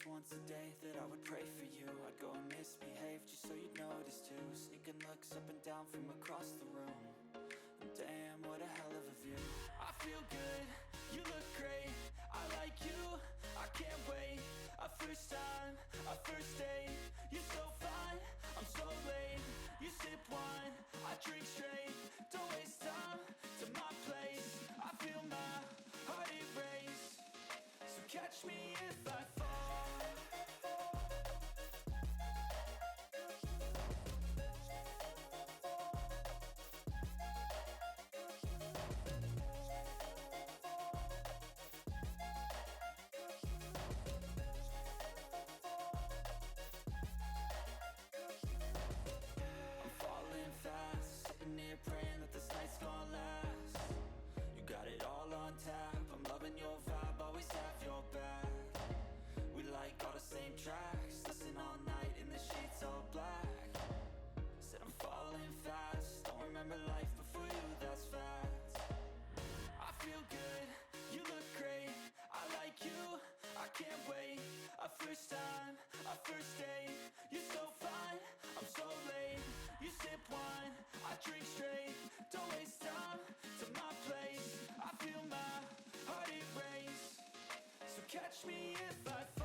just once a day that I would pray for you. I'd go and misbehave just so you'd notice too. Sneaking looks up and down from across the room. And damn, what a hell of a view. I feel good, you look great, I like you, I can't wait. A first time, a first date, you're so fine, I'm so late. You sip wine, I drink straight, don't waste time to my place. I feel my heart erase, so catch me if I fall. Praying that this night's gonna last. You got it all on tap, I'm loving your vibe, always have your back. We like all the same tracks, listen all night in the sheets all black. Said I'm falling fast, don't remember life before you, that's fact. I feel good, you look great, I like you, I can't wait. A first time, a first date, you're so fine, I'm so late. You sip wine, I drink straight, don't waste time to my place. I feel my heart erase, so catch me if I fall.